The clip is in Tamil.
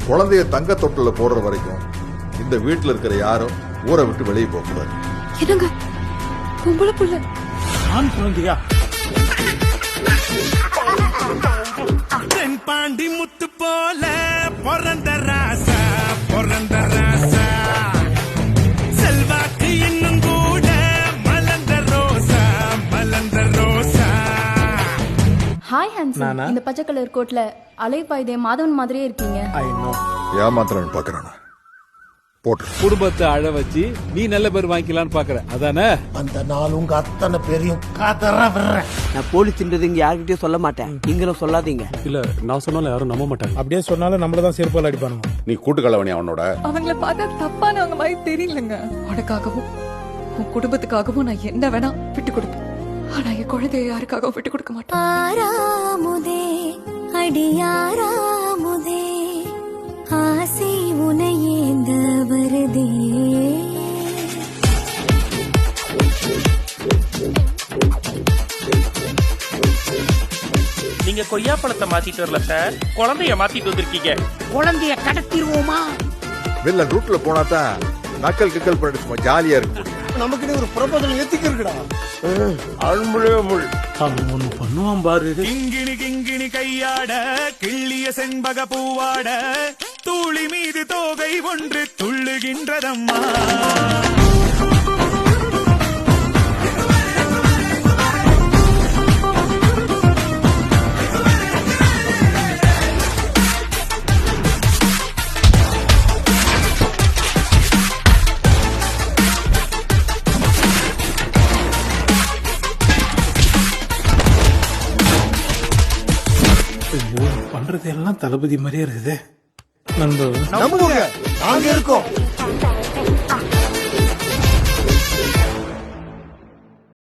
குழந்தைய தங்க தொட்டில போடுற வரைக்கும் இந்த வீட்டுல இருக்கிற யாரும் ஊரை விட்டு வெளியே போக கூடாது. என்னங்க பொம்பளை புள்ள ஆண் குழந்தையா? பாண்டி முத்து போல பிறந்த ராசா, பிறந்த ராசா, செல்வாக்கு இன்னும் கூட மலர்ந்த ரோசா, மலர்ந்த ரோசா. ஹாய் ஹான்சன், இந்த பச்சை கலர் கோட்ல அலைபாயுதே மாதவன் மாதிரியே இருக்கீங்க. ஏமாத்திரன்னு பாக்குறானா? போட்டு குடும்பத்தை அழ வச்சு நீ நல்ல பேர் வாங்கிக்கலான்னு பாக்குற அதானே? அந்த நாள் உங்க அத்தனை பேரையும் காதற விடுறேன். நான் போலீஸ்ன்றது இங்க யார்கிட்டயும் சொல்ல மாட்டேன், நீங்களும் சொல்லாதீங்க. இல்ல நான் சொன்னாலும் யாரும் நம்ப மாட்டாங்க. அப்படியே சொன்னாலும் நம்மளதான் செருப்பால் அடிப்பானுங்க. நீ கூட்டுக்கலவனி அவனோட. அவங்கள பார்த்தா தப்பானவங்க மாதிரி தெரியலங்க. உனக்காகவும் உன் குடும்பத்துக்காகவும் நான் என்ன வேணா விட்டு கொடுப்பேன். ஆனா என் குழந்தைய யாருக்காகவும் விட்டு கொடுக்க மாட்டேன். ஆராமுதே அடியாராமுதே ஆசை உனையேந்த வருதே. நீங்க கொய்யாப்பழத்தை மாத்திட்டு வரல சார், குழந்தைய மாத்திட்டு வந்திருக்கீங்க. குழந்தைய கடத்திடுவோமா? வில்லன் ரூட்ல போனா தான் நக்கல் கிக்கல் பண்ணிட்டு சும்மா ஜாலியா இருக்க முடியும். நமக்கு ஒரு ப்ரொபோசல் எத்திக்கு இருக்குடா. அவன் ஒண்ணு பண்ணுவான் பாரு. கிங்கிணி கிங்கிணி கையாட கிள்ளிய செண்பக பூவாட தூளி மீது தோகை ஒன்று துள்ளுகின்றதம்மா. பண்றது எல்லாம் தளபதி மாதிரியே இருக்குது. நண்பர் நம்புங்க, நாங்க இருக்கோம்.